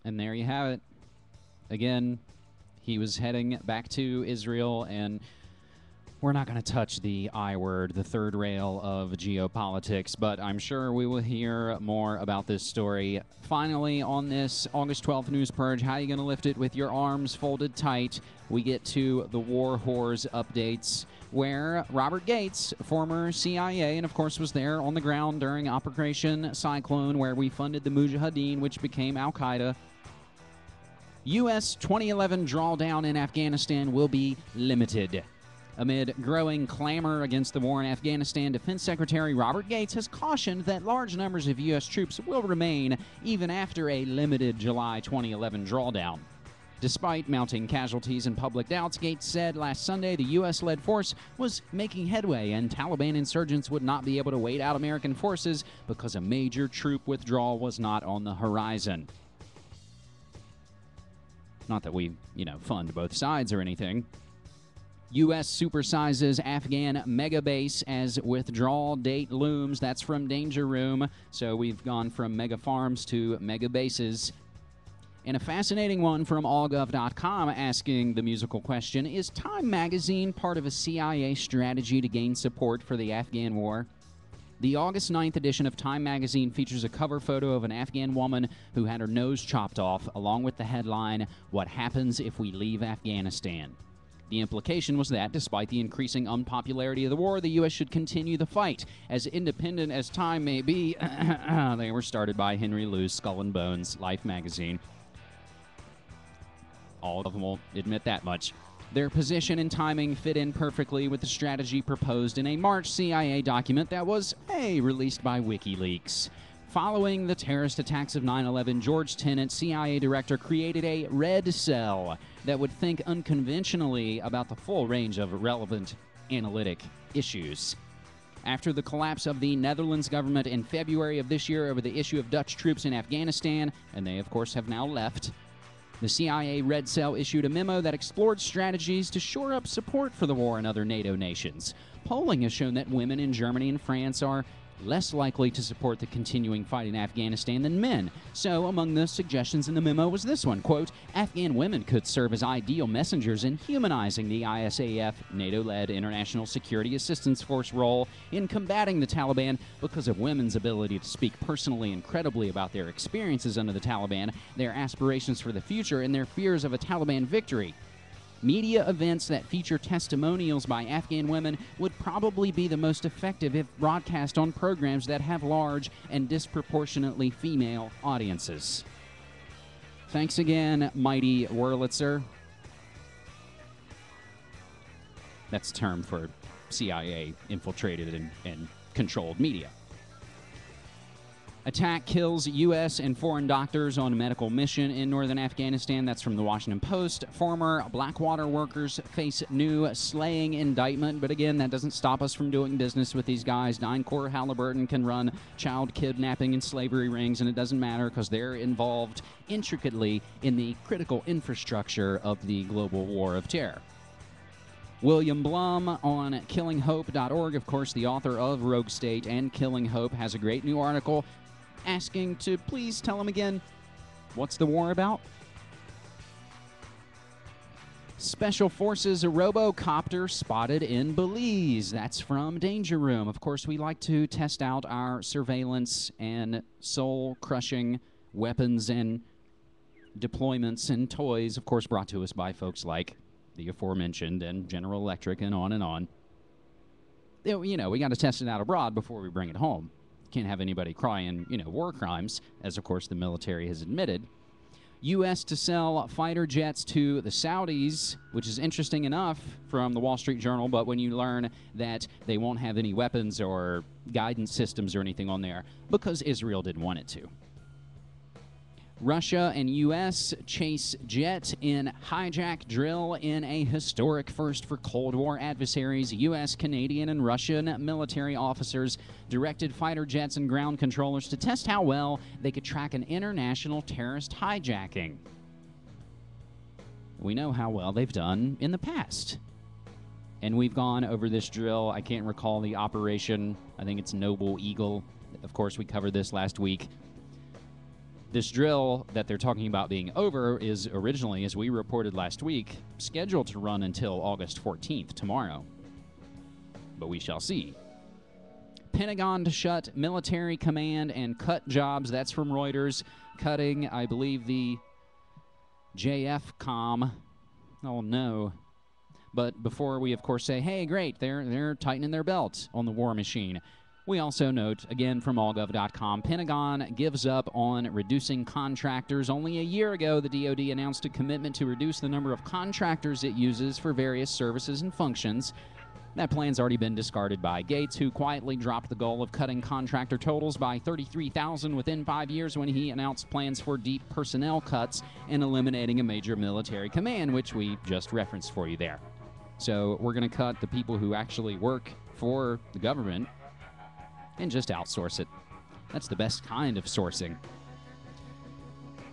And there you have it. Again, he was heading back to Israel, and we're not going to touch the I word, the third rail of geopolitics, but I'm sure we will hear more about this story. Finally, on this August 12th News Purge, how are you going to lift it with your arms folded tight? We get to the war whores updates, where Robert Gates, former CIA, and of course was there on the ground during Operation Cyclone, where we funded the Mujahideen, which became Al-Qaeda. U.S. 2011 drawdown in Afghanistan will be limited. Amid growing clamor against the war in Afghanistan, Defense Secretary Robert Gates has cautioned that large numbers of U.S. troops will remain even after a limited July 2011 drawdown. Despite mounting casualties and public doubts, Gates said last Sunday the U.S.-led force was making headway and Taliban insurgents would not be able to wait out American forces because a major troop withdrawal was not on the horizon. Not that we, fund both sides or anything. U.S. supersizes Afghan mega base as withdrawal date looms. That's from Danger Room. So we've gone from mega farms to mega bases. And a fascinating one from allgov.com asking the musical question, is Time magazine part of a CIA strategy to gain support for the Afghan war? The August 9th edition of Time magazine features a cover photo of an Afghan woman who had her nose chopped off, along with the headline, "What Happens If We Leave Afghanistan?" The implication was that, despite the increasing unpopularity of the war, the U.S. should continue the fight. As independent as Time may be, they were started by Henry Lou's Skull and Bones Life magazine. All of them will admit that much. Their position and timing fit in perfectly with the strategy proposed in a March CIA document that was, released by WikiLeaks. Following the terrorist attacks of 9/11, George Tenet, CIA director, created a red cell that would think unconventionally about the full range of relevant analytic issues. After the collapse of the Netherlands government in February of this year over the issue of Dutch troops in Afghanistan, and they, of course, have now left, the CIA Red Cell issued a memo that explored strategies to shore up support for the war in other NATO nations. Polling has shown that women in Germany and France are less likely to support the continuing fight in Afghanistan than men. So, among the suggestions in the memo was this one, quote, Afghan women could serve as ideal messengers in humanizing the ISAF, NATO-led International Security Assistance Force role in combating the Taliban because of women's ability to speak personally and credibly about their experiences under the Taliban, their aspirations for the future, and their fears of a Taliban victory. Media events that feature testimonials by Afghan women would probably be the most effective if broadcast on programs that have large and disproportionately female audiences. Thanks again, Mighty Wurlitzer. That's a term for CIA infiltrated and controlled media. Attack kills U.S. and foreign doctors on a medical mission in northern Afghanistan. That's from the Washington Post. Former Blackwater workers face new slaying indictment. But again, that doesn't stop us from doing business with these guys. DynCorp Halliburton can run child kidnapping and slavery rings, and it doesn't matter because they're involved intricately in the critical infrastructure of the global war of terror. William Blum on killinghope.org, of course, the author of Rogue State and Killing Hope, has a great new article asking to please tell him again, what's the war about? Special Forces Robocopter spotted in Belize. That's from Danger Room. Of course, we like to test out our surveillance and soul-crushing weapons and deployments and toys, of course, brought to us by folks like the aforementioned and General Electric and on and on. We got to test it out abroad before we bring it home. Can't have anybody crying, war crimes, as of course the military has admitted. U.S. to sell fighter jets to the Saudis, which is interesting enough from the Wall Street Journal, but when you learn that they won't have any weapons or guidance systems or anything on there because Israel didn't want it to. Russia and U.S. chase jet in hijack drill in a historic first for Cold War adversaries. U.S., Canadian, and Russian military officers directed fighter jets and ground controllers to test how well they could track an international terrorist hijacking. We know how well they've done in the past. And we've gone over this drill. I can't recall the operation. I think it's Noble Eagle. Of course, we covered this last week. This drill that they're talking about being over is originally, as we reported last week, scheduled to run until August 14th, tomorrow. But we shall see. Pentagon to shut military command and cut jobs. That's from Reuters. Cutting, I believe, the JFCOM. Oh, no. But before we, of course, say, hey, great, they're tightening their belts on the war machine. We also note, again from allgov.com, Pentagon gives up on reducing contractors. Only a year ago, the DoD announced a commitment to reduce the number of contractors it uses for various services and functions. That plan's already been discarded by Gates, who quietly dropped the goal of cutting contractor totals by 33,000 within 5 years when he announced plans for deep personnel cuts and eliminating a major military command, which we just referenced for you there. So we're going to cut the people who actually work for the government and just outsource it. That's the best kind of sourcing.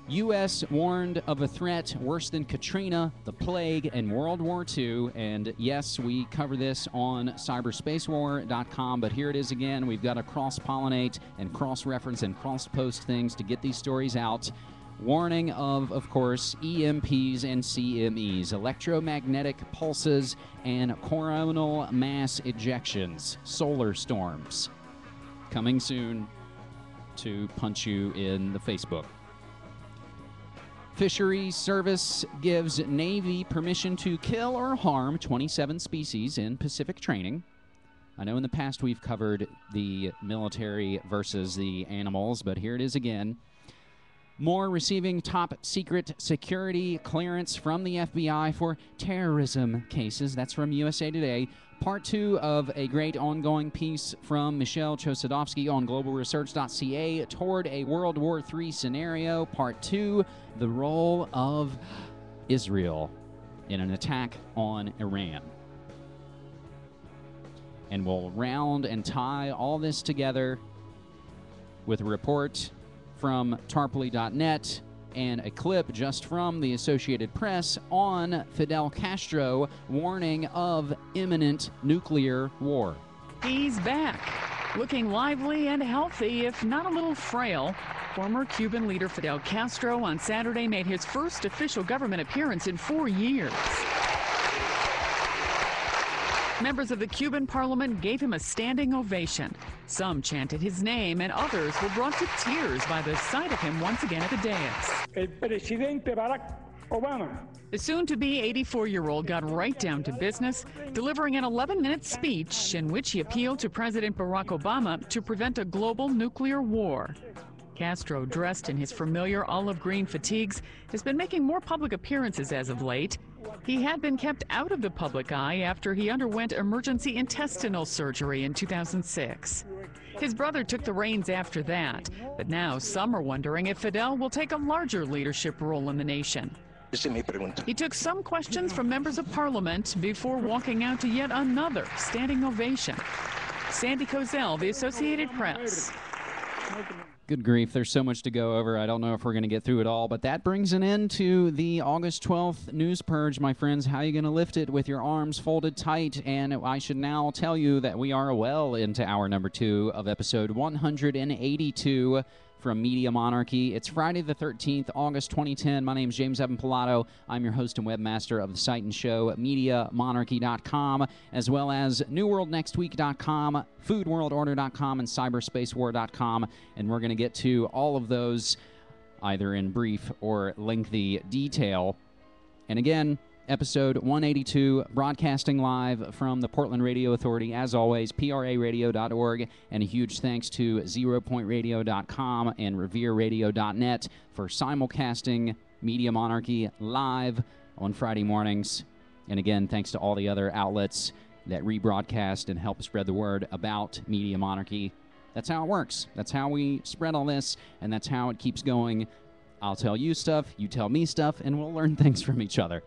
U.S. warned of a threat worse than Katrina, the plague, and World War II. And yes, we cover this on cyberspacewar.com, but here it is again. We've got to cross-pollinate and cross-reference and cross-post things to get these stories out. Warning of course, EMPs and CMEs, electromagnetic pulses, and coronal mass ejections, solar storms. Coming soon to punch you in the Facebook. Fisheries Service gives Navy permission to kill or harm 27 species in Pacific training. I know in the past we've covered the military versus the animals, but here it is again. More receiving top secret security clearance from the FBI for terrorism cases. That's from USA Today. Part 2 of a great ongoing piece from Michelle Chosadovsky on globalresearch.ca toward a World War III scenario. Part 2, the role of Israel in an attack on Iran. And we'll round and tie all this together with a report from tarpley.net and a clip just from the Associated Press on Fidel Castro warning of imminent nuclear war. He's back, looking lively and healthy, if not a little frail. Former Cuban leader Fidel Castro on Saturday made his first official government appearance in 4 years. Members of the Cuban parliament gave him a standing ovation. Some chanted his name, and others were brought to tears by the sight of him once again at the dais. El presidente Barack Obama. The soon-to-be 84-year-old got right down to business, delivering an 11-minute speech in which he appealed to President Barack Obama to prevent a global nuclear war. Castro, dressed in his familiar olive green fatigues, has been making more public appearances as of late. He had been kept out of the public eye after he underwent emergency intestinal surgery in 2006. His brother took the reins after that, but now some are wondering if Fidel will take a larger leadership role in the nation. He took some questions from members of parliament before walking out to yet another standing ovation. Sandy Kozel, The Associated Press. Good grief, there's so much to go over. I don't know if we're going to get through it all, but that brings an end to the August 12th news purge, my friends. How are you going to lift it with your arms folded tight? And I should now tell you that we are well into hour number 2 of episode 182 from Media Monarchy. It's Friday the 13th, August 2010. My name is James Evan Pilato. I'm your host and webmaster of the site and show, MediaMonarchy.com, as well as NewWorldNextWeek.com, FoodWorldOrder.com, and CyberspaceWar.com. And we're going to get to all of those either in brief or lengthy detail. And again, episode 182, broadcasting live from the Portland Radio Authority, as always, praradio.org, and a huge thanks to zeropointradio.com and revereradio.net for simulcasting Media Monarchy live on Friday mornings. And again, thanks to all the other outlets that rebroadcast and help spread the word about Media Monarchy. That's how it works. That's how we spread all this, and that's how it keeps going. I'll tell you stuff, you tell me stuff, and we'll learn things from each other.